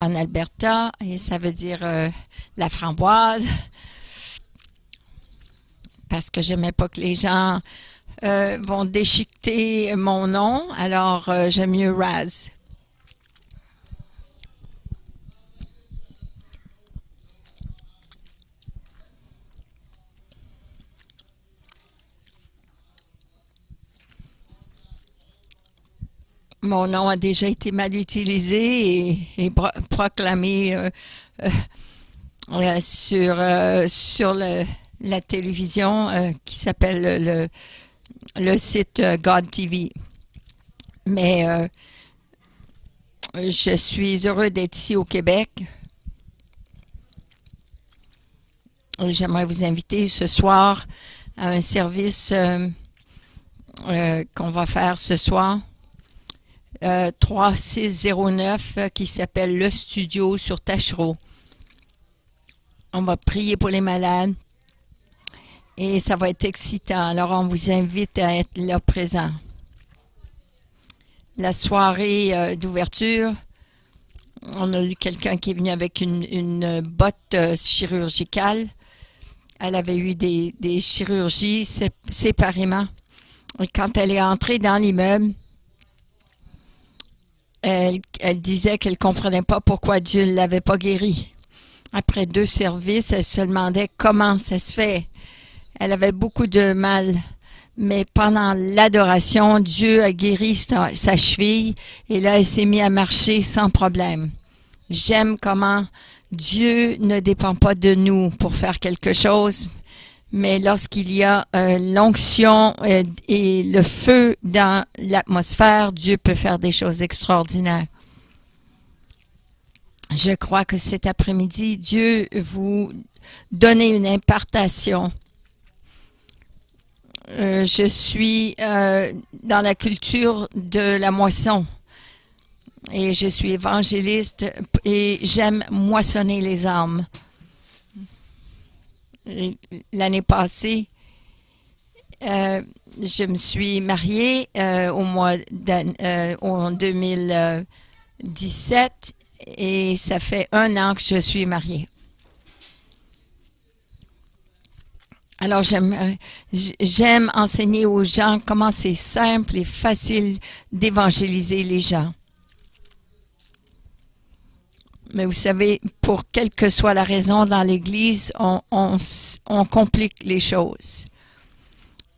en Alberta et ça veut dire la framboise parce que j'aimais pas que les gens vont déchiqueter mon nom, alors j'aime mieux Raz. Mon nom a déjà été mal utilisé et proclamé euh, sur la télévision qui s'appelle le site God TV. Mais je suis heureux d'être ici au Québec. J'aimerais vous inviter ce soir à un service qu'on va faire ce soir. 3609 qui s'appelle Le Studio sur Tachereau. On va prier pour les malades et ça va être excitant. Alors, on vous invite à être là présent. La soirée d'ouverture, on a eu quelqu'un qui est venu avec une botte chirurgicale. Elle avait eu des chirurgies séparément. Et quand elle est entrée dans l'immeuble, elle disait qu'elle ne comprenait pas pourquoi Dieu ne l'avait pas guérie. Après 2 services, elle se demandait comment ça se fait. Elle avait beaucoup de mal. Mais pendant l'adoration, Dieu a guéri sa cheville et là, elle s'est mise à marcher sans problème. J'aime comment Dieu ne dépend pas de nous pour faire quelque chose, mais lorsqu'il y a l'onction et le feu dans l'atmosphère, Dieu peut faire des choses extraordinaires. Je crois que cet après-midi, Dieu vous donne une impartation. Je suis dans la culture de la moisson et je suis évangéliste et j'aime moissonner les âmes. L'année passée, je me suis mariée en 2017 et ça fait 1 an que je suis mariée. Alors, j'aime enseigner aux gens comment c'est simple et facile d'évangéliser les gens. Mais vous savez, pour quelle que soit la raison dans l'Église, on complique les choses.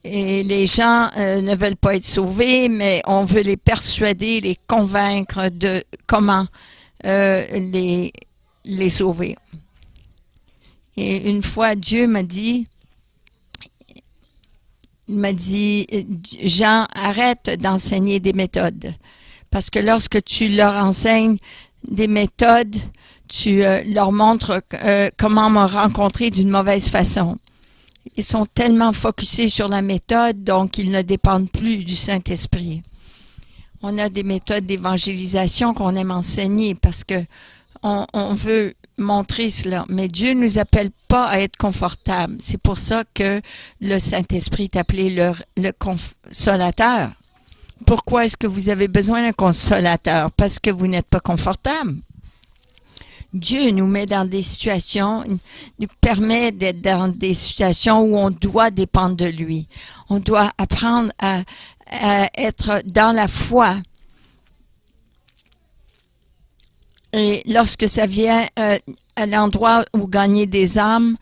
Et les gens ne veulent pas être sauvés, mais on veut les persuader, les convaincre de comment les sauver. Et une fois, Dieu m'a dit, Jean, arrête d'enseigner des méthodes. Parce que lorsque tu leur enseignes des méthodes, tu leur montres comment me rencontrer d'une mauvaise façon. Ils sont tellement focusés sur la méthode, donc ils ne dépendent plus du Saint-Esprit. On a des méthodes d'évangélisation qu'on aime enseigner parce que on veut montrer cela. Mais Dieu ne nous appelle pas à être confortables. C'est pour ça que le Saint-Esprit est appelé le consolateur. Pourquoi est-ce que vous avez besoin d'un consolateur? Parce que vous n'êtes pas confortable. Dieu nous met dans des situations, nous permet d'être dans des situations où on doit dépendre de lui. On doit apprendre à être dans la foi. Et lorsque ça vient à l'endroit où gagner des âmes,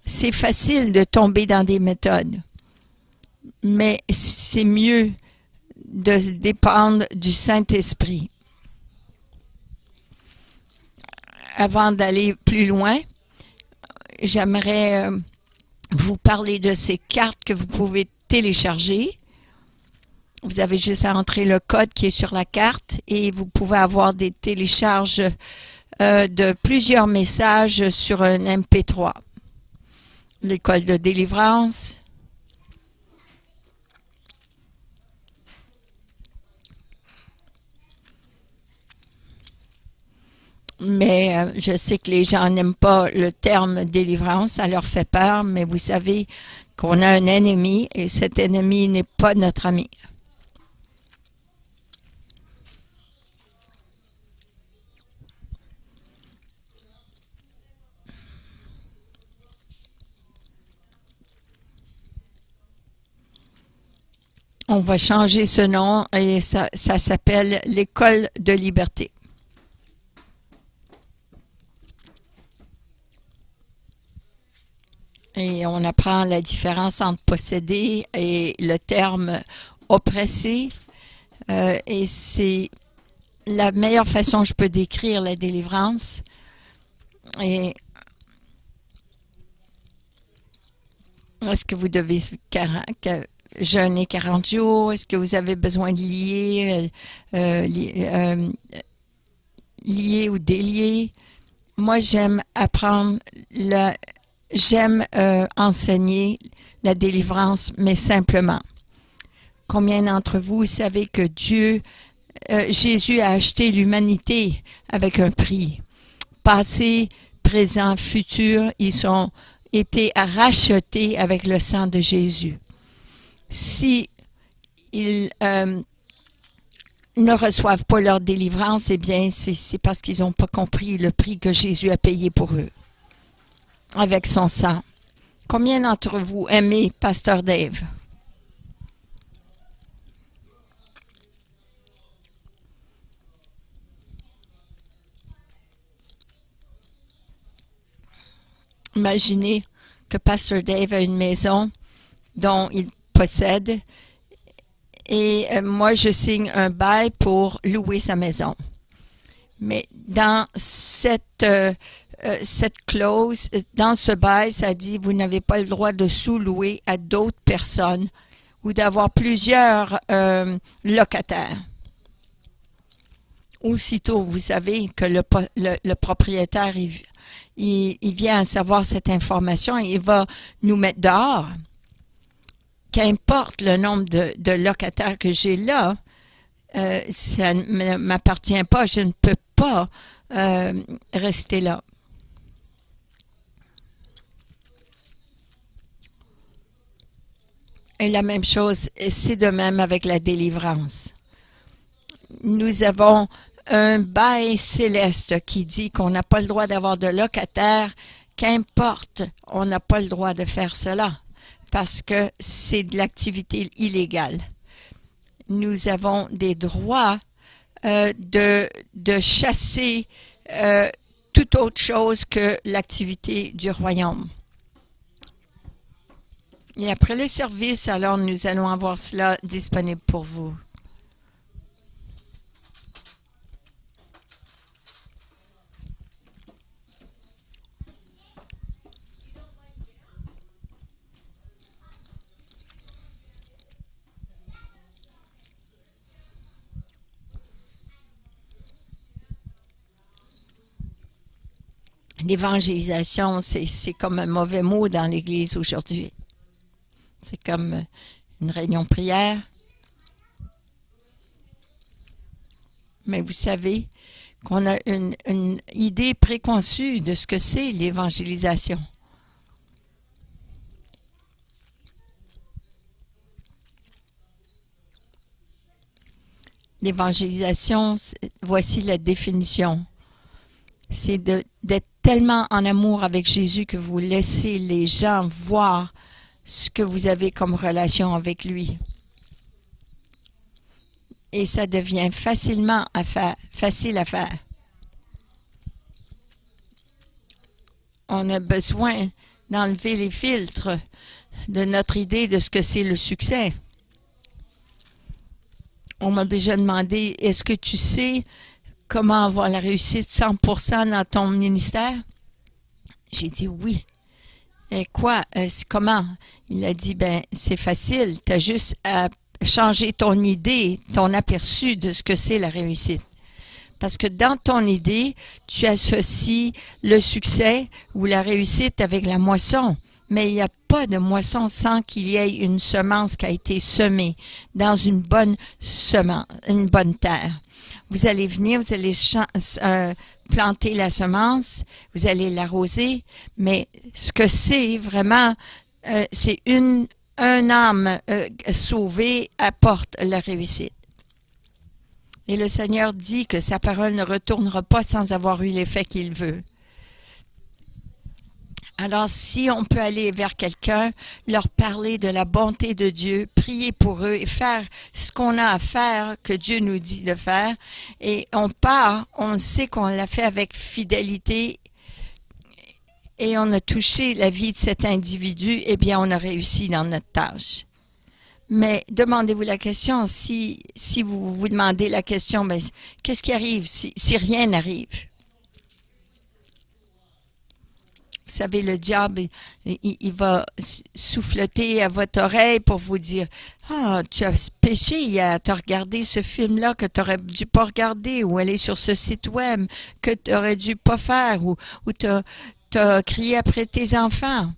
c'est facile de tomber dans des méthodes. Mais c'est mieux de dépendre du Saint-Esprit. Avant d'aller plus loin, j'aimerais vous parler de ces cartes que vous pouvez télécharger. Vous avez juste à entrer le code qui est sur la carte et vous pouvez avoir des télécharges de plusieurs messages sur un MP3. L'école de délivrance. Mais je sais que les gens n'aiment pas le terme délivrance, ça leur fait peur, mais vous savez qu'on a un ennemi et cet ennemi n'est pas notre ami. On va changer ce nom et ça s'appelle l'École de liberté. Et on apprend la différence entre posséder et le terme oppressé. Et c'est la meilleure façon que je peux décrire la délivrance. Et est-ce que vous devez jeûner 40 jours? Est-ce que vous avez besoin de lier ou délier? Moi, j'aime apprendre, j'aime enseigner la délivrance, mais simplement. Combien d'entre vous savez que Jésus a acheté l'humanité avec un prix? Passé, présent, futur, ils ont été rachetés avec le sang de Jésus. Si ils ne reçoivent pas leur délivrance, eh bien, c'est parce qu'ils n'ont pas compris le prix que Jésus a payé pour eux, avec son sang. Combien d'entre vous aimez Pasteur Dave? Imaginez que Pasteur Dave a une maison dont il possède et moi je signe un bail pour louer sa maison. Mais dans cette clause, dans ce bail, ça dit vous n'avez pas le droit de sous-louer à d'autres personnes ou d'avoir plusieurs locataires. Aussitôt, vous savez que le propriétaire il vient à savoir cette information et il va nous mettre dehors. Qu'importe le nombre de locataires que j'ai là, ça ne m'appartient pas, je ne peux pas rester là. Et la même chose, c'est de même avec la délivrance. Nous avons un bail céleste qui dit qu'on n'a pas le droit d'avoir de locataires, qu'importe, on n'a pas le droit de faire cela parce que c'est de l'activité illégale. Nous avons des droits de chasser toute autre chose que l'activité du royaume. Et après le service, alors nous allons avoir cela disponible pour vous. L'évangélisation, c'est comme un mauvais mot dans l'Église aujourd'hui. C'est comme une réunion prière. Mais vous savez qu'on a une idée préconçue de ce que c'est l'évangélisation. L'évangélisation, voici la définition. C'est d'être tellement en amour avec Jésus que vous laissez les gens voir ce que vous avez comme relation avec lui. Et ça devient facile à faire. On a besoin d'enlever les filtres de notre idée de ce que c'est le succès. On m'a déjà demandé, est-ce que tu sais comment avoir la réussite 100% dans ton ministère? J'ai dit oui. Et quoi? Comment? Il a dit, c'est facile. Tu as juste à changer ton idée, ton aperçu de ce que c'est la réussite. Parce que dans ton idée, tu associes le succès ou la réussite avec la moisson. Mais il n'y a pas de moisson sans qu'il y ait une semence qui a été semée dans une bonne semence, une bonne terre. Vous allez venir, vous allez planter la semence, vous allez l'arroser, mais ce que c'est vraiment, c'est un âme sauvée apporte la réussite. Et le Seigneur dit que sa parole ne retournera pas sans avoir eu l'effet qu'il veut. Alors, si on peut aller vers quelqu'un, leur parler de la bonté de Dieu, prier pour eux et faire ce qu'on a à faire, que Dieu nous dit de faire, et on part, on sait qu'on l'a fait avec fidélité et on a touché la vie de cet individu, eh bien, on a réussi dans notre tâche. Mais demandez-vous la question, si vous vous demandez la question, ben, qu'est-ce qui arrive si rien n'arrive? Vous savez, le diable, il va souffleter à votre oreille pour vous dire « Ah, tu as péché, tu as regardé ce film-là que tu n'aurais dû pas regarder, ou aller sur ce site web que tu n'aurais dû pas faire, ou tu as crié après tes enfants. »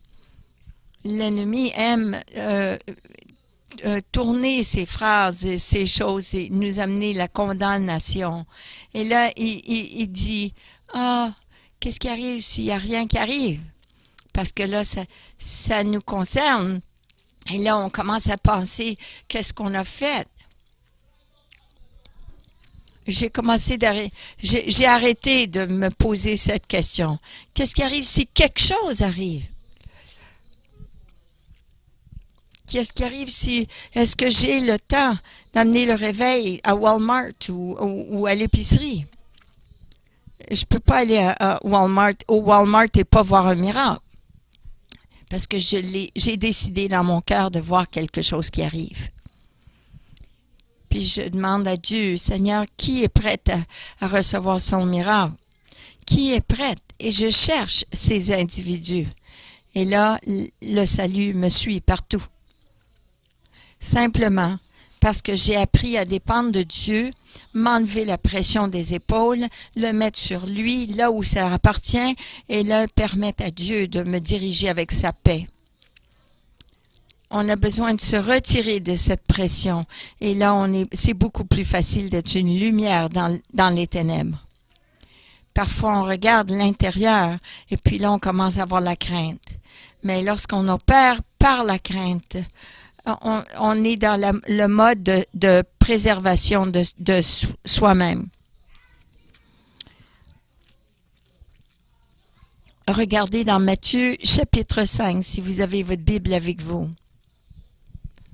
L'ennemi aime tourner ces phrases et ces choses et nous amener la condamnation. Et là, il dit « Ah, qu'est-ce qui arrive s'il n'y a rien qui arrive? » Parce que là, ça nous concerne. Et là, on commence à penser qu'est-ce qu'on a fait. J'ai arrêté de me poser cette question. Qu'est-ce qui arrive si quelque chose arrive? Qu'est-ce qui arrive si, est-ce que j'ai le temps d'amener le réveil à Walmart ou à l'épicerie? Je peux pas aller au Walmart et pas voir un miracle. Parce que j'ai décidé dans mon cœur de voir quelque chose qui arrive. Puis je demande à Dieu, Seigneur, qui est prêt à recevoir son miracle? Qui est prêt? Et je cherche ces individus. Et là, le salut me suit partout. Simplement parce que j'ai appris à dépendre de Dieu, m'enlever la pression des épaules, le mettre sur lui, là où ça appartient, et là, permettre à Dieu de me diriger avec sa paix. On a besoin de se retirer de cette pression. Et là, c'est beaucoup plus facile d'être une lumière dans les ténèbres. Parfois, on regarde l'intérieur, et puis là, on commence à avoir la crainte. Mais lorsqu'on opère par la crainte, on est dans le mode de préservation de soi-même. Regardez dans Matthieu chapitre 5, si vous avez votre Bible avec vous.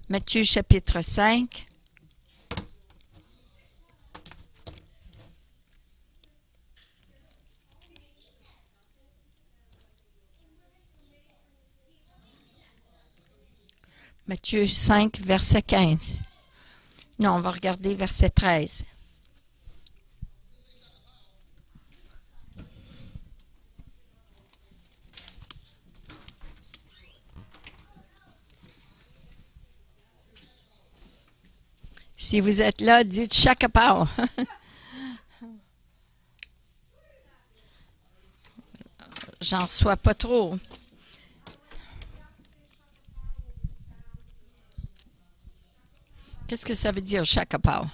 Matthieu chapitre 5. Matthieu 5, verset 15. Non, on va regarder verset 13. Si vous êtes là, dites chaque part. J'en sois pas trop. Qu'est-ce que ça veut dire, chaque part?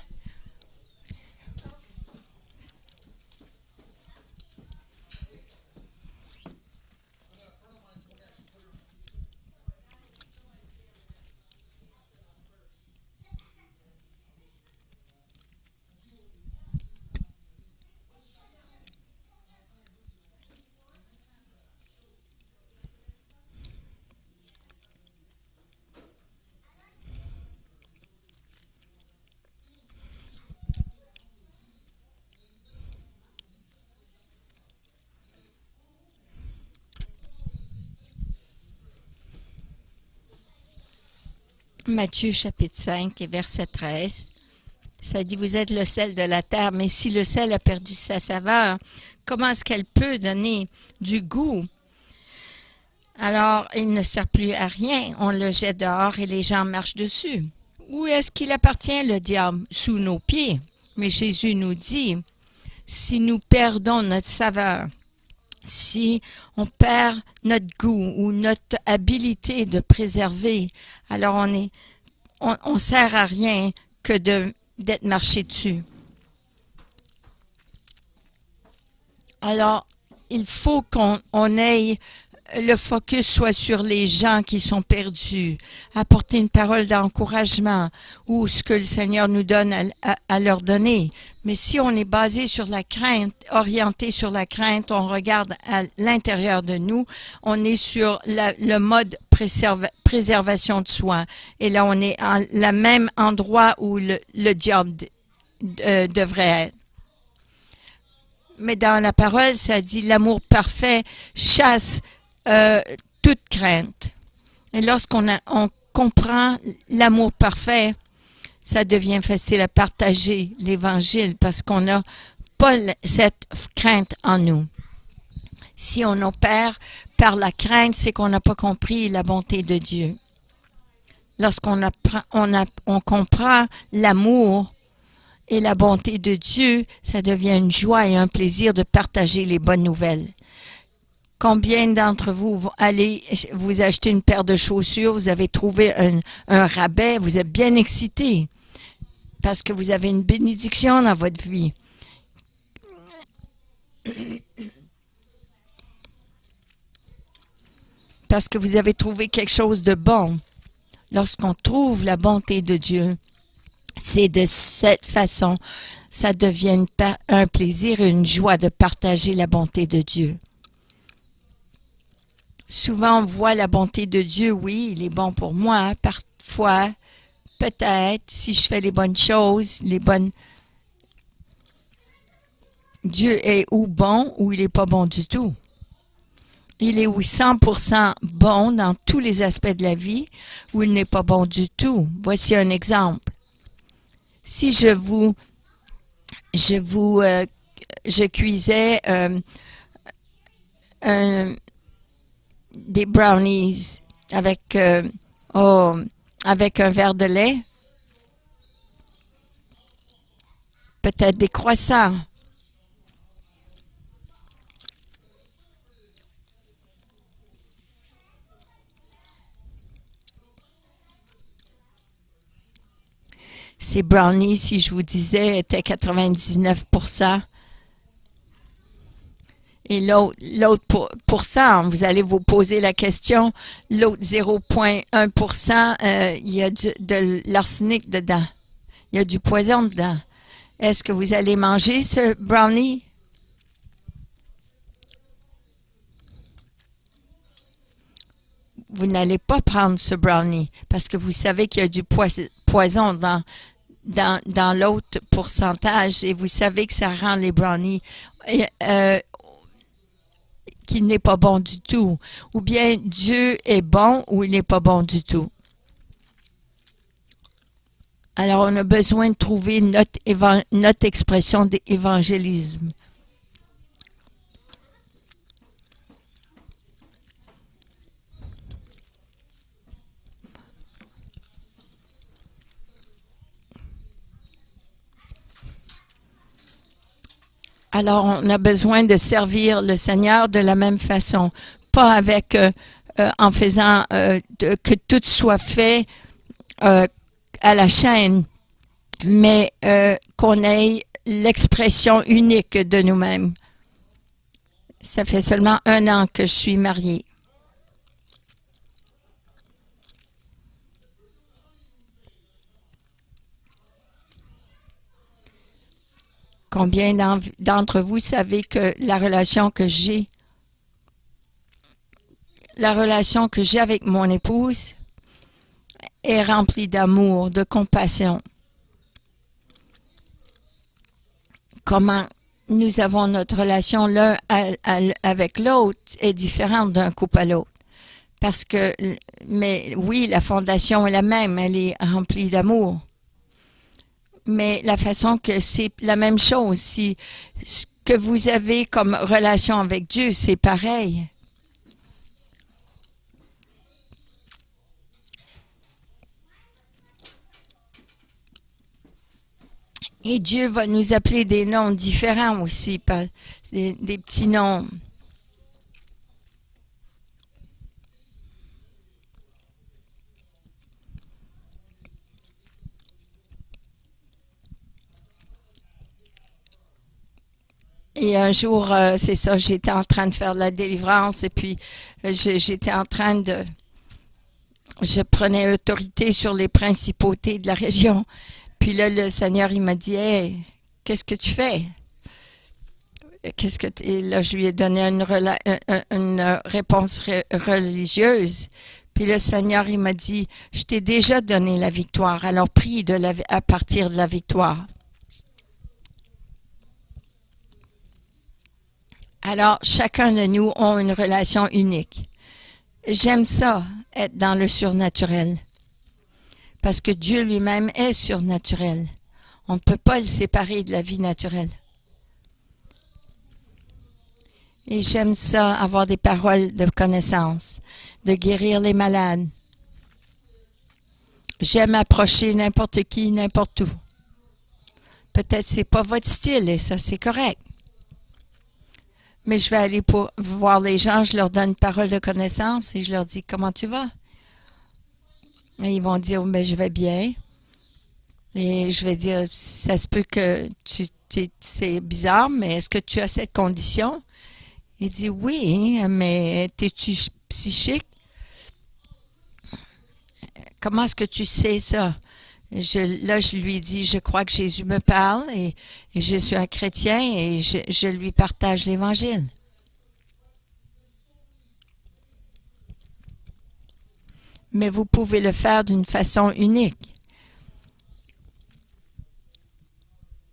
Matthieu chapitre 5 et verset 13. Ça dit, vous êtes le sel de la terre, mais si le sel a perdu sa saveur, comment est-ce qu'elle peut donner du goût? Alors, il ne sert plus à rien. On le jette dehors et les gens marchent dessus. Où est-ce qu'il appartient, le diable? Sous nos pieds. Mais Jésus nous dit, si nous perdons notre saveur, si on perd notre goût ou notre habilité de préserver, alors on sert à rien que d'être marché dessus. Alors, il faut qu'on ait le focus soit sur les gens qui sont perdus, apporter une parole d'encouragement ou ce que le Seigneur nous donne à leur donner. Mais si on est basé sur la crainte, orienté sur la crainte, on regarde à l'intérieur de nous, on est sur le mode préservation de soi. Et là, on est à le même endroit où le diable devrait être. Mais dans la parole, ça dit l'amour parfait chasse toute crainte. Et lorsqu'on on comprend l'amour parfait, ça devient facile à partager l'Évangile parce qu'on n'a pas cette crainte en nous. Si on opère par la crainte, c'est qu'on n'a pas compris la bonté de Dieu. Lorsqu'on on comprend l'amour et la bonté de Dieu, ça devient une joie et un plaisir de partager les bonnes nouvelles. Combien d'entre vous vont aller vous acheter une paire de chaussures, vous avez trouvé un rabais, vous êtes bien excité parce que vous avez une bénédiction dans votre vie. Parce que vous avez trouvé quelque chose de bon. Lorsqu'on trouve la bonté de Dieu, c'est de cette façon, ça devient un plaisir et une joie de partager la bonté de Dieu. Souvent, on voit la bonté de Dieu, oui, il est bon pour moi. Parfois, peut-être, si je fais les bonnes choses, Dieu est ou bon ou il n'est pas bon du tout. Il est ou 100% bon dans tous les aspects de la vie ou il n'est pas bon du tout. Voici un exemple. Si je cuisais des brownies avec un verre de lait, peut-être des croissants. Ces brownies, si je vous disais, étaient 99%. Et l'autre pourcent, vous allez vous poser la question, l'autre 0,1%, il y a de l'arsenic dedans. Il y a du poison dedans. Est-ce que vous allez manger ce brownie? Vous n'allez pas prendre ce brownie parce que vous savez qu'il y a du poison dans l'autre pourcentage et vous savez que ça rend les brownies qui n'est pas bon du tout. Ou bien Dieu est bon ou il n'est pas bon du tout. Alors, on a besoin de trouver notre expression d'évangélisme. Alors, on a besoin de servir le Seigneur de la même façon, pas avec en faisant que tout soit fait à la chaîne, mais qu'on ait l'expression unique de nous-mêmes. Ça fait seulement 1 an que je suis mariée. Combien d'entre vous savez que la relation que j'ai avec mon épouse est remplie d'amour, de compassion. Comment nous avons notre relation l'un avec l'autre est différente d'un couple à l'autre. Parce que, mais oui, la fondation est la même, elle est remplie d'amour. Mais la façon que c'est la même chose, si ce que vous avez comme relation avec Dieu, c'est pareil. Et Dieu va nous appeler des noms différents aussi, des petits noms. Et un jour, c'est ça, j'étais en train de faire de la délivrance et puis j'étais en train de... Je prenais autorité sur les principautés de la région. Puis là, le Seigneur, il m'a dit, « Hey, qu'est-ce que tu fais? » Et là, je lui ai donné une réponse religieuse. Puis le Seigneur, il m'a dit, « Je t'ai déjà donné la victoire, alors prie à partir de la victoire. » Alors, chacun de nous a une relation unique. J'aime ça, être dans le surnaturel. Parce que Dieu lui-même est surnaturel. On ne peut pas le séparer de la vie naturelle. Et j'aime ça, avoir des paroles de connaissance, de guérir les malades. J'aime approcher n'importe qui, n'importe où. Peut-être c'est pas votre style et ça, c'est correct. Mais je vais aller pour voir les gens, je leur donne une parole de connaissance et je leur dis, comment tu vas? Et ils vont dire, ben, je vais bien. Et je vais dire, ça se peut que c'est bizarre, mais est-ce que tu as cette condition? Il dit, oui, mais es-tu psychique? Comment est-ce que tu sais ça? Là, je lui dis, je crois que Jésus me parle et je suis un chrétien et je lui partage l'Évangile. Mais vous pouvez le faire d'une façon unique.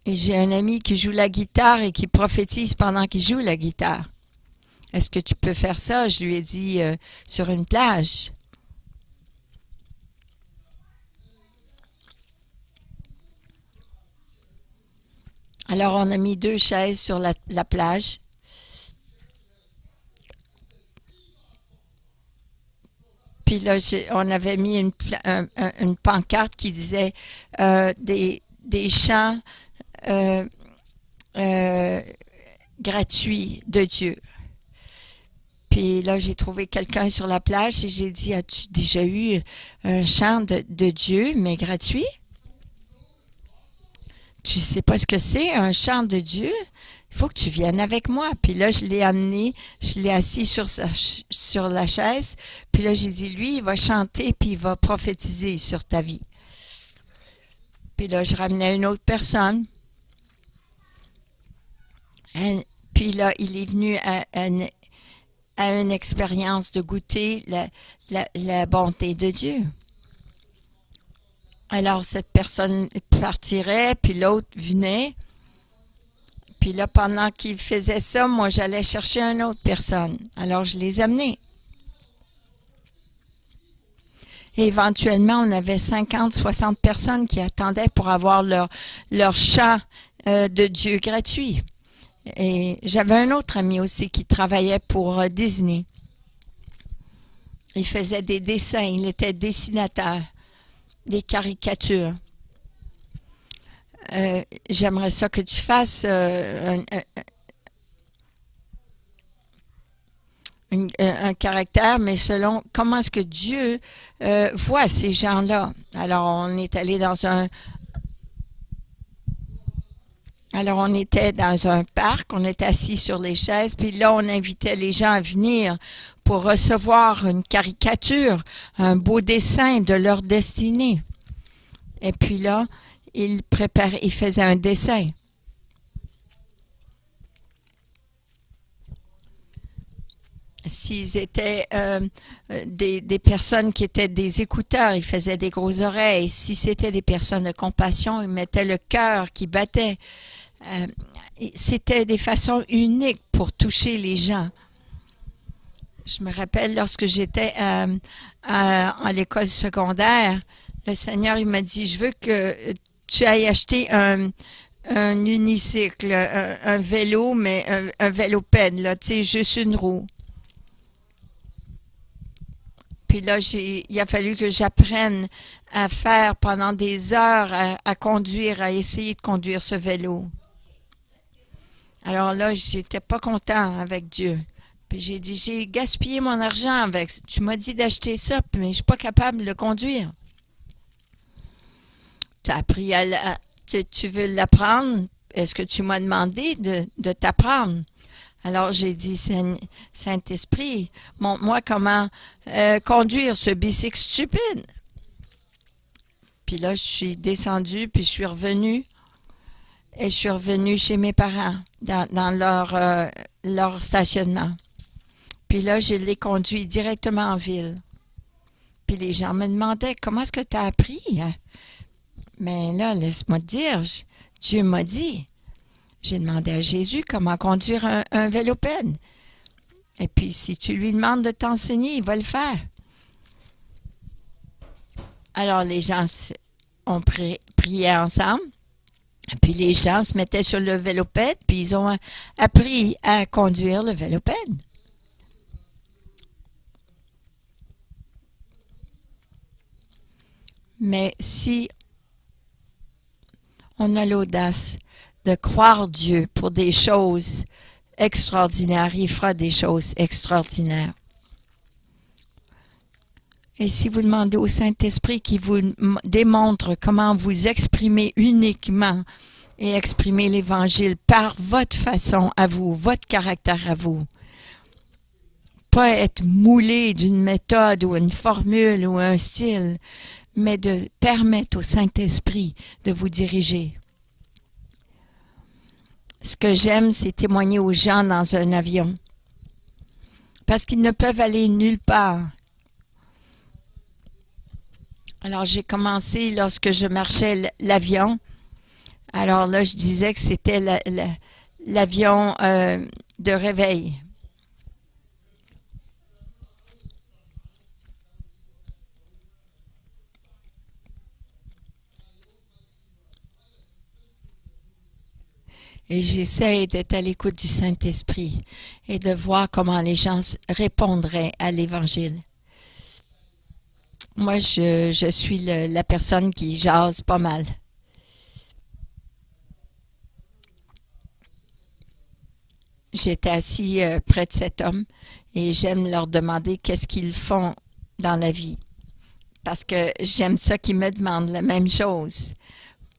Et j'ai un ami qui joue la guitare et qui prophétise pendant qu'il joue la guitare. Est-ce que tu peux faire ça? Je lui ai dit, sur une plage. Alors, on a mis 2 chaises sur la plage. Puis là, on avait mis une pancarte qui disait des chants gratuits de Dieu. Puis là, j'ai trouvé quelqu'un sur la plage et j'ai dit, as-tu déjà eu un chant de Dieu, mais gratuit? Tu sais pas ce que c'est, un chant de Dieu? Il faut que tu viennes avec moi. Puis là, je l'ai amené, je l'ai assis sur la chaise. Puis là, j'ai dit, lui, il va chanter puis il va prophétiser sur ta vie. Puis là, je ramenais une autre personne. Puis là, il est venu à une expérience de goûter la bonté de Dieu. Alors, cette personne partirait, puis l'autre venait. Puis là, pendant qu'il faisait ça, moi, j'allais chercher une autre personne. Alors, je les amenais. Et éventuellement, on avait 50, 60 personnes qui attendaient pour avoir leur chant de Dieu gratuit. Et j'avais un autre ami aussi qui travaillait pour Disney. Il faisait des dessins, il était dessinateur, des caricatures. J'aimerais ça que tu fasses un caractère, mais selon comment est-ce que Dieu voit ces gens-là. Alors, on est allé dans un parc, on était assis sur les chaises, puis là, on invitait les gens à venir pour recevoir une caricature, un beau dessin de leur destinée. Et puis là, il faisait un dessin. S'ils étaient des personnes qui étaient des écouteurs, ils faisaient des grosses oreilles. Si c'était des personnes de compassion, ils mettaient le cœur qui battait. C'était des façons uniques pour toucher les gens. Je me rappelle lorsque j'étais à l'école secondaire, le Seigneur il m'a dit, je veux que tu ailles acheter un unicycle, un vélo, mais un vélopède, là, tu sais, juste une roue. Puis là, il a fallu que j'apprenne à faire pendant des heures, à conduire, à essayer de conduire ce vélo. Alors là, j'étais pas content avec Dieu. Puis j'ai dit, j'ai gaspillé mon argent avec. Tu m'as dit d'acheter ça, mais je suis pas capable de le conduire. Tu as appris tu veux l'apprendre, est-ce que tu m'as demandé de t'apprendre? Alors j'ai dit, Saint-Esprit, montre-moi comment conduire ce bicycle stupide. Puis là, je suis descendue, puis je suis revenue. Et je suis revenue chez mes parents, dans leur stationnement. Puis là, je l'ai conduit directement en ville. Puis les gens me demandaient, comment est-ce que tu as appris? Mais là, laisse-moi te dire, Dieu m'a dit. J'ai demandé à Jésus comment conduire un vélopède. Et puis, si tu lui demandes de t'enseigner, il va le faire. Alors, les gens ont prié ensemble. Puis, les gens se mettaient sur le vélopède, puis ils ont appris à conduire le vélopède. Mais si on a l'audace de croire Dieu pour des choses extraordinaires, il fera des choses extraordinaires. Et si vous demandez au Saint-Esprit qui vous démontre comment vous exprimer uniquement et exprimer l'Évangile par votre façon à vous, votre caractère à vous, pas être moulé d'une méthode ou une formule ou un style, mais de permettre au Saint-Esprit de vous diriger. Ce que j'aime, c'est témoigner aux gens dans un avion. Parce qu'ils ne peuvent aller nulle part. Alors, j'ai commencé lorsque je marchais l'avion. Alors là, je disais que c'était l'avion de réveil. Et j'essaie d'être à l'écoute du Saint-Esprit et de voir comment les gens répondraient à l'Évangile. Moi, je suis la personne qui jase pas mal. J'étais assis près de cet homme et j'aime leur demander qu'est-ce qu'ils font dans la vie. Parce que j'aime ça qu'ils me demandent la même chose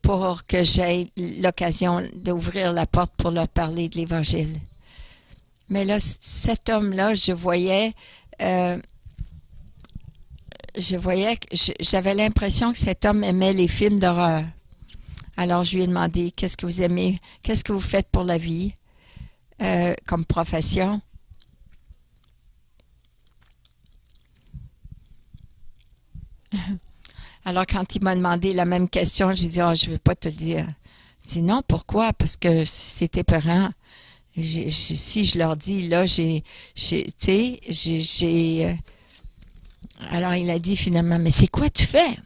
pour que j'aie l'occasion d'ouvrir la porte pour leur parler de l'Évangile. Mais là, cet homme-là, j'avais l'impression que cet homme aimait les films d'horreur. Alors, je lui ai demandé, qu'est-ce que vous aimez? Qu'est-ce que vous faites pour la vie comme profession? Alors, quand il m'a demandé la même question, j'ai dit, oh, je ne veux pas te le dire. Il dit, non, pourquoi? Parce que c'est épeurant. Si je leur dis, là, alors, il a dit finalement, mais c'est quoi tu fais?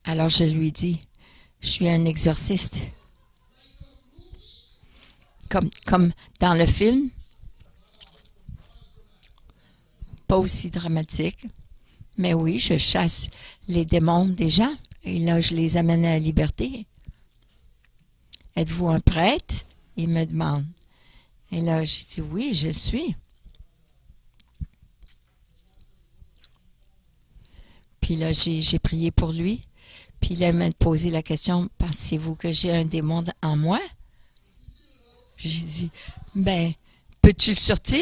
Alors, je lui dis, je suis un exorciste. Comme dans le film. Pas aussi dramatique, mais oui, je chasse les démons des gens et là, je les amène à la liberté. Êtes-vous un prêtre? Il me demande. Et là, j'ai dit oui, je suis. Puis là, j'ai prié pour lui. Puis là, il m'a posé la question, pensez-vous que j'ai un démon en moi? J'ai dit, ben, peux-tu le sortir?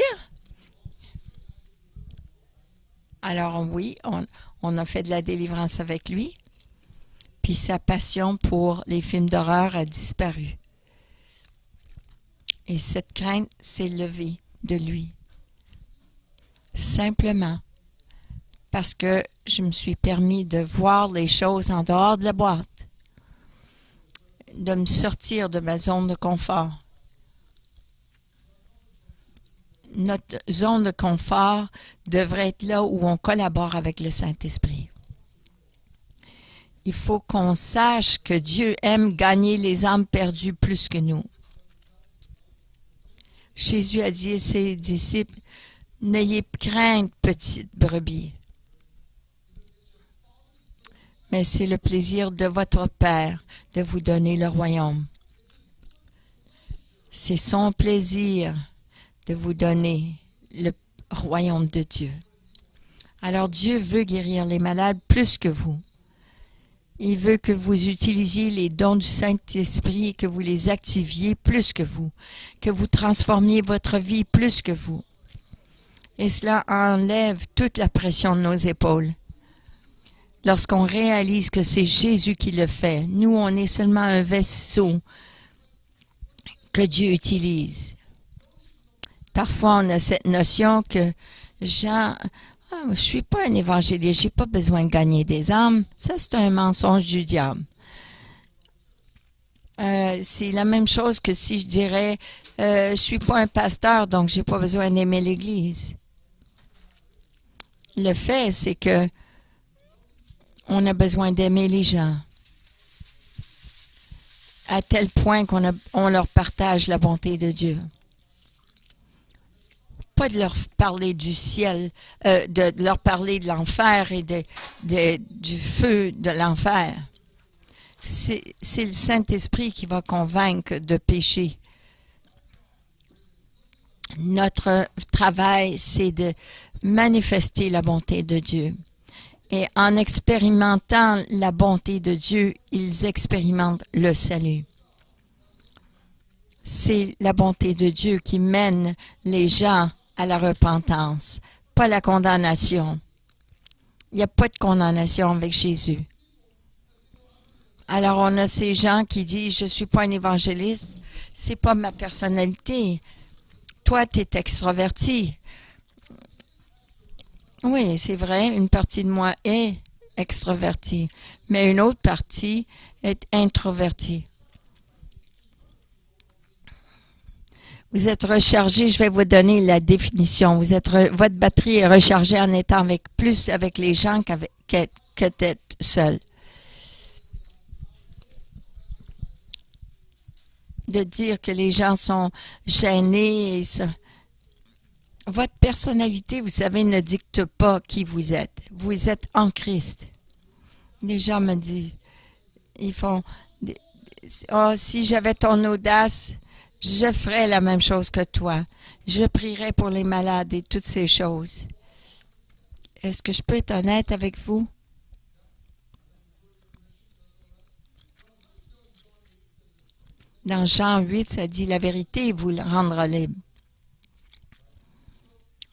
Alors oui, on a fait de la délivrance avec lui, puis sa passion pour les films d'horreur a disparu. Et cette crainte s'est levée de lui. Simplement parce que je me suis permis de voir les choses en dehors de la boîte, de me sortir de ma zone de confort. Notre zone de confort devrait être là où on collabore avec le Saint-Esprit. Il faut qu'on sache que Dieu aime gagner les âmes perdues plus que nous. Jésus a dit à ses disciples, « N'ayez crainte, petites brebis. Mais c'est le plaisir de votre Père de vous donner le royaume. » C'est son plaisir de vous donner le royaume de Dieu. Alors Dieu veut guérir les malades plus que vous. Il veut que vous utilisiez les dons du Saint-Esprit et que vous les activiez plus que vous transformiez votre vie plus que vous. Et cela enlève toute la pression de nos épaules. Lorsqu'on réalise que c'est Jésus qui le fait, nous, on est seulement un vaisseau que Dieu utilise. Parfois, on a cette notion que Jean, je ne suis pas un évangéliste, je n'ai pas besoin de gagner des âmes. Ça, c'est un mensonge du diable. C'est la même chose que si je dirais, je ne suis pas un pasteur, donc je n'ai pas besoin d'aimer l'Église. Le fait, c'est que on a besoin d'aimer les gens à tel point qu'on leur partage la bonté de Dieu. Pas de leur parler du ciel, de leur parler de l'enfer et du feu de l'enfer. C'est le Saint-Esprit qui va convaincre de péché. Notre travail, c'est de manifester la bonté de Dieu. Et en expérimentant la bonté de Dieu, ils expérimentent le salut. C'est la bonté de Dieu qui mène les gens à la repentance, pas la condamnation. Il n'y a pas de condamnation avec Jésus. Alors, on a ces gens qui disent, je ne suis pas un évangéliste, c'est pas ma personnalité. Toi, tu es extraverti. Oui, c'est vrai, une partie de moi est extravertie, mais une autre partie est introvertie. Vous êtes rechargé, je vais vous donner la définition. Votre batterie est rechargée en étant plus avec les gens que d'être seul. De dire que les gens sont gênés et ça. Votre personnalité, vous savez, ne dicte pas qui vous êtes. Vous êtes en Christ. Les gens me disent, ils font, oh, si j'avais ton audace, je ferais la même chose que toi. Je prierais pour les malades et toutes ces choses. Est-ce que je peux être honnête avec vous? Dans Jean 8, ça dit, la vérité vous rendra libre.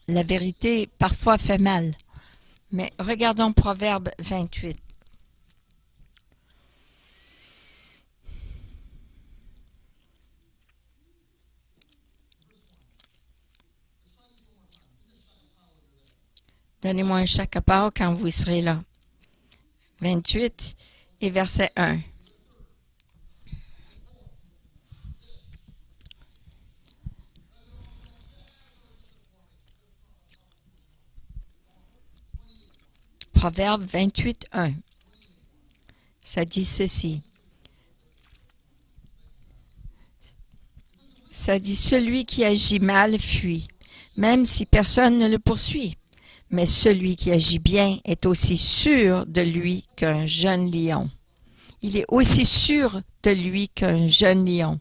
La vérité, parfois, fait mal. Mais regardons Proverbe 28. Donnez-moi un chaque à part quand vous serez là. 28 et verset 1. Proverbe 28, 1. Ça dit ceci. Ça dit, celui qui agit mal fuit, même si personne ne le poursuit. Mais celui qui agit bien est aussi sûr de lui qu'un jeune lion. Il est aussi sûr de lui qu'un jeune lion.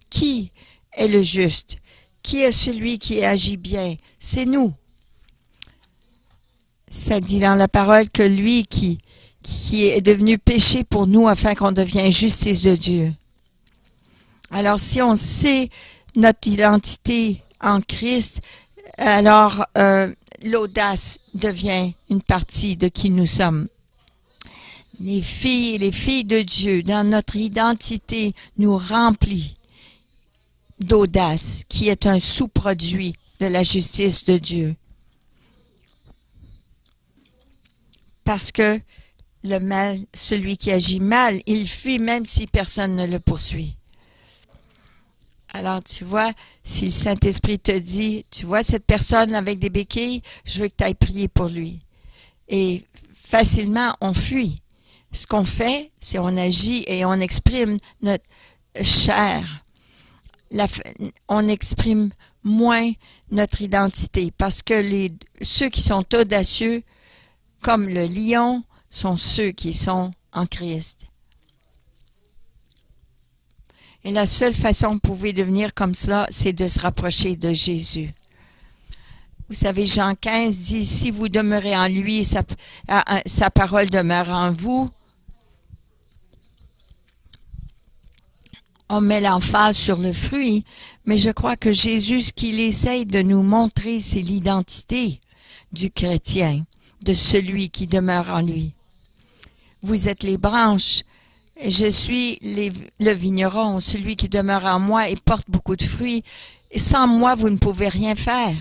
Qui est le juste? Qui est celui qui agit bien? C'est nous. Ça dit dans la parole que lui qui est devenu péché pour nous afin qu'on devienne justice de Dieu. Alors, si on sait notre identité en Christ, alors l'audace devient une partie de qui nous sommes. Les filles de Dieu, dans notre identité, nous remplit d'audace, qui est un sous-produit de la justice de Dieu. Parce que le mal, celui qui agit mal, il fuit même si personne ne le poursuit. Alors, tu vois, si le Saint-Esprit te dit, tu vois cette personne avec des béquilles, je veux que tu ailles prier pour lui. Et facilement, on fuit. Ce qu'on fait, c'est on agit et on exprime notre chair. On exprime moins notre identité parce que ceux qui sont audacieux, comme le lion, sont ceux qui sont en Christ. Et la seule façon que vous pouvez devenir comme ça, c'est de se rapprocher de Jésus. Vous savez, Jean 15 dit, si vous demeurez en lui, sa parole demeure en vous, on met l'emphase sur le fruit, mais je crois que Jésus, ce qu'il essaye de nous montrer, c'est l'identité du chrétien, de celui qui demeure en lui. Vous êtes les branches, je suis le vigneron, celui qui demeure en moi et porte beaucoup de fruits. Et sans moi, vous ne pouvez rien faire.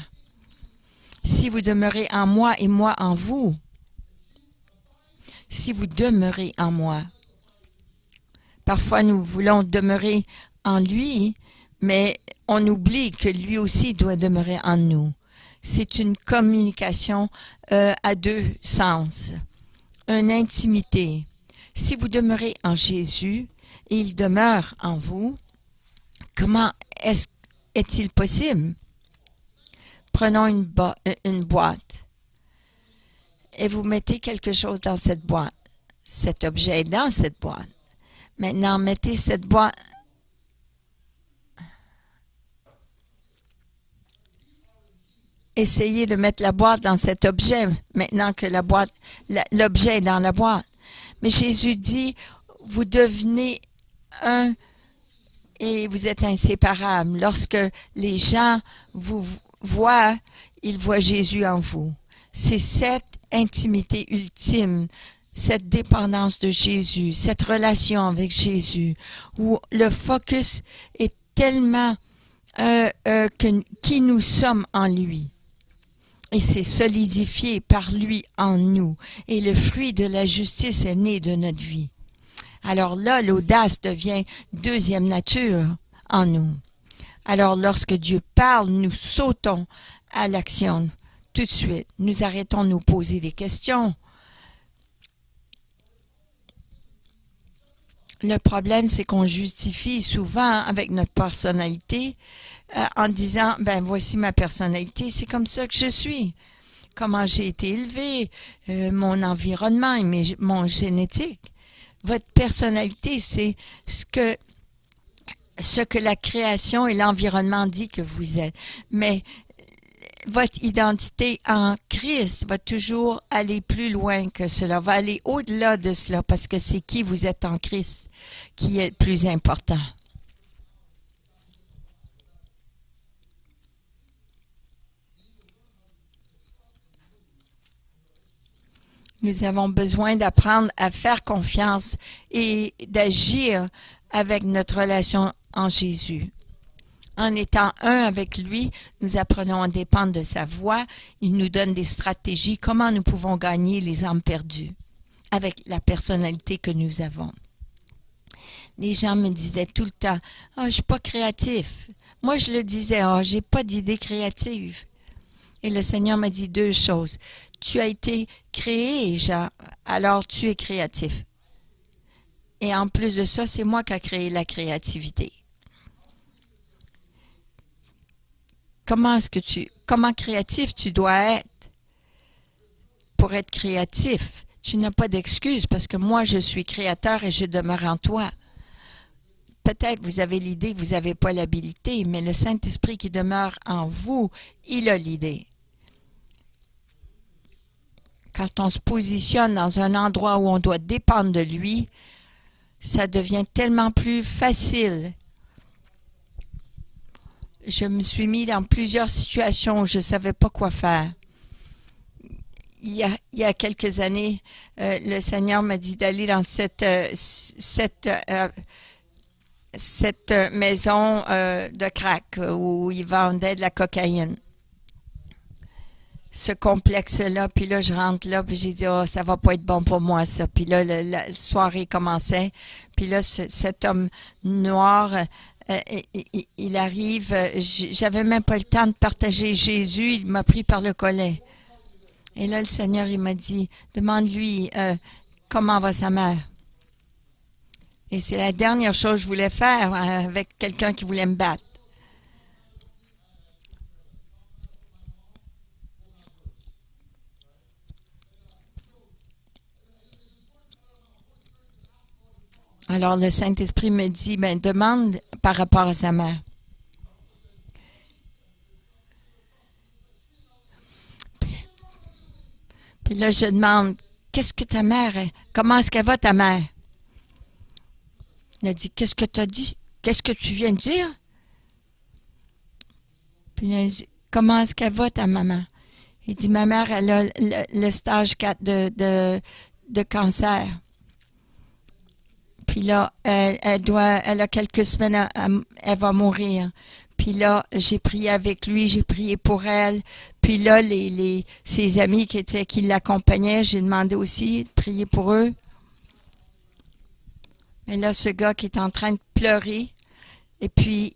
Si vous demeurez en moi et moi en vous, si vous demeurez en moi. Parfois, nous voulons demeurer en lui, mais on oublie que lui aussi doit demeurer en nous. C'est une communication à deux sens, une intimité. Si vous demeurez en Jésus et il demeure en vous, comment est-il possible? Prenons une boîte et vous mettez quelque chose dans cette boîte. Cet objet est dans cette boîte. Maintenant, mettez cette boîte. Essayez de mettre la boîte dans cet objet, maintenant que l'objet est dans la boîte. Mais Jésus dit, vous devenez un et vous êtes inséparables. Lorsque les gens vous voient, ils voient Jésus en vous. C'est cette intimité ultime, cette dépendance de Jésus, cette relation avec Jésus, où le focus est tellement qui nous sommes en lui. Et c'est solidifié par lui en nous. Et le fruit de la justice est né de notre vie. Alors là, l'audace devient deuxième nature en nous. Alors lorsque Dieu parle, nous sautons à l'action tout de suite. Nous arrêtons de nous poser des questions. Le problème, c'est qu'on justifie souvent avec notre personnalité en disant, ben voici ma personnalité, c'est comme ça que je suis. Comment j'ai été élevé, mon environnement et mon génétique. Votre personnalité, c'est ce que la création et l'environnement dit que vous êtes. Mais votre identité en Christ va toujours aller plus loin que cela, va aller au-delà de cela, parce que c'est qui vous êtes en Christ qui est le plus important. Nous avons besoin d'apprendre à faire confiance et d'agir avec notre relation en Jésus. En étant un avec lui, nous apprenons à dépendre de sa voix. Il nous donne des stratégies, comment nous pouvons gagner les âmes perdues avec la personnalité que nous avons. Les gens me disaient tout le temps, « Ah, je suis pas créatif. » Moi, je le disais, « Ah, j'ai pas d'idée créative. » Et le Seigneur m'a dit deux choses. Tu as été créé, Jean, alors tu es créatif. Et en plus de ça, c'est moi qui ai créé la créativité. Comment créatif tu dois être pour être créatif? Tu n'as pas d'excuse parce que moi, je suis créateur et je demeure en toi. Peut-être vous avez l'idée que vous n'avez pas l'habilité, mais le Saint-Esprit qui demeure en vous, il a l'idée. Quand on se positionne dans un endroit où on doit dépendre de lui, ça devient tellement plus facile. Je me suis mis dans plusieurs situations où je ne savais pas quoi faire. Il y a quelques années, le Seigneur m'a dit d'aller dans cette maison de crack où ils vendaient de la cocaïne. Ce complexe-là, puis là, je rentre là, puis j'ai dit, oh, ça va pas être bon pour moi, ça. Puis là, la soirée commençait, puis là, cet homme noir, il arrive, j'avais même pas le temps de partager Jésus, il m'a pris par le collet. Et là, le Seigneur, il m'a dit, demande-lui comment va sa mère. Et c'est la dernière chose que je voulais faire avec quelqu'un qui voulait me battre. Alors, le Saint-Esprit me dit, ben, demande par rapport à sa mère. Puis là, je demande, qu'est-ce que ta mère est? Comment est-ce qu'elle va, ta mère? Il a dit, qu'est-ce que tu as dit? qu'est-ce que tu viens de dire? Puis là, il dit, comment est-ce qu'elle va, ta maman? Il dit, ma mère, elle a le stage 4 de cancer. Puis là, elle a quelques semaines, elle va mourir. Puis là, j'ai prié avec lui, j'ai prié pour elle. Puis là, ses amis qui l'accompagnaient, j'ai demandé aussi de prier pour eux. Mais là, ce gars qui est en train de pleurer, et puis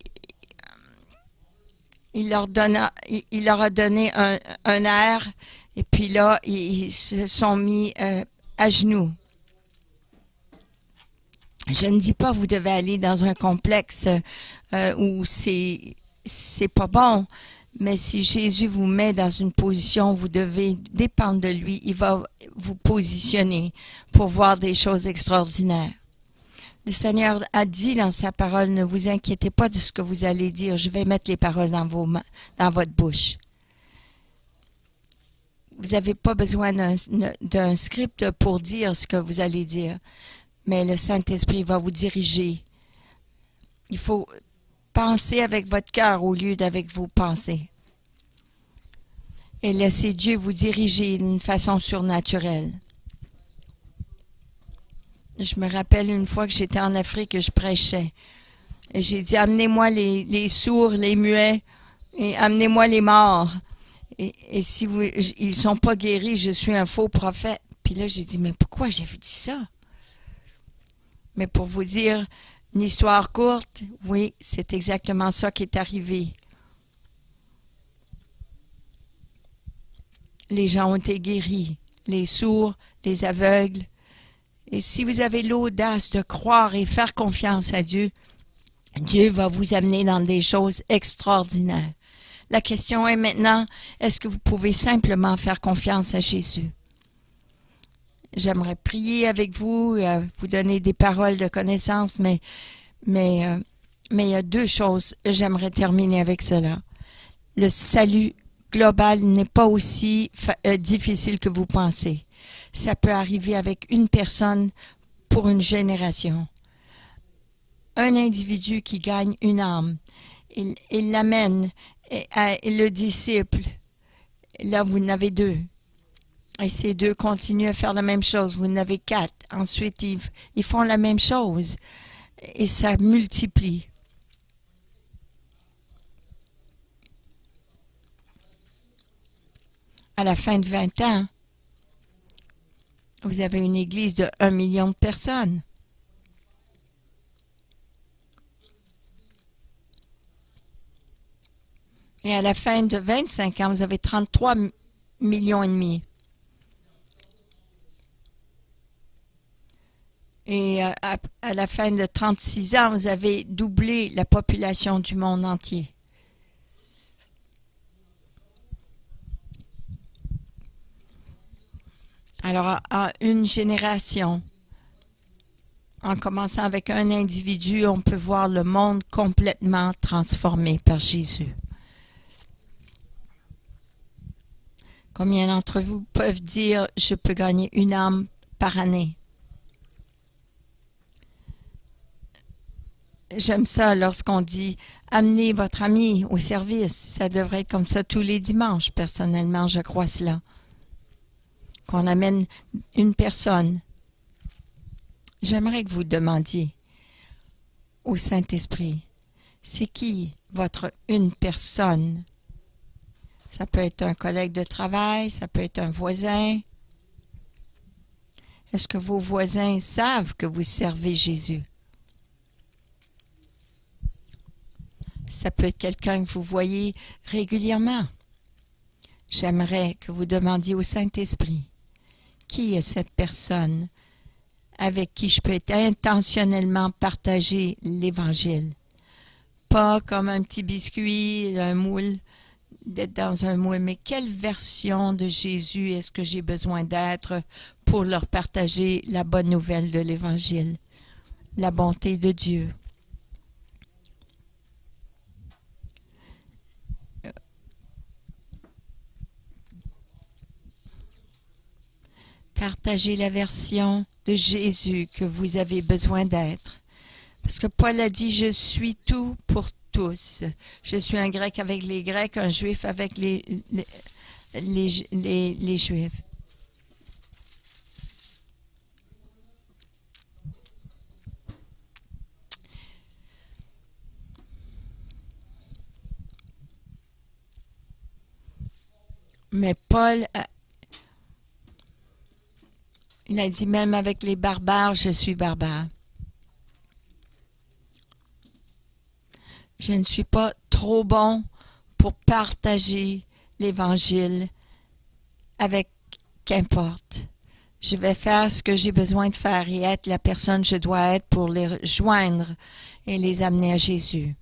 il leur a donné un air, et puis là, ils se sont mis à genoux. Je ne dis pas vous devez aller dans un complexe où c'est pas bon, mais si Jésus vous met dans une position où vous devez dépendre de lui, il va vous positionner pour voir des choses extraordinaires. Le Seigneur a dit dans sa parole, ne vous inquiétez pas de ce que vous allez dire, je vais mettre les paroles dans votre bouche. Vous n'avez pas besoin d'un script pour dire ce que vous allez dire. Mais le Saint-Esprit va vous diriger. Il faut penser avec votre cœur au lieu d'avec vos pensées. Et laissez Dieu vous diriger d'une façon surnaturelle. Je me rappelle une fois que j'étais en Afrique et je prêchais. Et j'ai dit, amenez-moi les sourds, les muets, et amenez-moi les morts. Et si ils ne sont pas guéris, je suis un faux prophète. Puis là, j'ai dit, mais pourquoi j'avais dit ça? Mais pour vous dire une histoire courte, oui, c'est exactement ça qui est arrivé. Les gens ont été guéris, les sourds, les aveugles. Et si vous avez l'audace de croire et faire confiance à Dieu, Dieu va vous amener dans des choses extraordinaires. La question est maintenant, est-ce que vous pouvez simplement faire confiance à Jésus? J'aimerais prier avec vous, vous donner des paroles de connaissance, mais il y a deux choses. J'aimerais terminer avec cela. Le salut global n'est pas aussi difficile que vous pensez. Ça peut arriver avec une personne pour une génération. Un individu qui gagne une âme, il l'amène et le disciple. Là, vous en avez deux. Et ces deux continuent à faire la même chose. Vous en avez quatre. Ensuite, ils font la même chose. Et ça multiplie. À la fin de 20 ans, vous avez une église de 1 million de personnes. Et à la fin de 25 ans, vous avez 33 millions et demi. Et à la fin de 36 ans, vous avez doublé la population du monde entier. Alors, en une génération, en commençant avec un individu, on peut voir le monde complètement transformé par Jésus. « Combien d'entre vous peuvent dire « Je peux gagner une âme par année » ? J'aime ça lorsqu'on dit « Amenez votre ami au service ». Ça devrait être comme ça tous les dimanches. Personnellement, je crois cela. Qu'on amène une personne. J'aimerais que vous demandiez au Saint-Esprit, c'est qui votre une personne? Ça peut être un collègue de travail, ça peut être un voisin. Est-ce que vos voisins savent que vous servez Jésus? Ça peut être quelqu'un que vous voyez régulièrement. J'aimerais que vous demandiez au Saint-Esprit, qui est cette personne avec qui je peux être intentionnellement partager l'Évangile? Pas comme un petit biscuit, un moule, d'être dans un moule, mais quelle version de Jésus est-ce que j'ai besoin d'être pour leur partager la bonne nouvelle de l'Évangile, la bonté de Dieu? Partagez la version de Jésus que vous avez besoin d'être Parce que Paul a dit, je suis tout pour tous. Je suis un grec avec les Grecs, un juif avec les Juifs. Mais Paul, il a dit, même avec les barbares, je suis barbare. Je ne suis pas trop bon pour partager l'Évangile avec qu'importe. Je vais faire ce que j'ai besoin de faire et être la personne que je dois être pour les joindre et les amener à Jésus.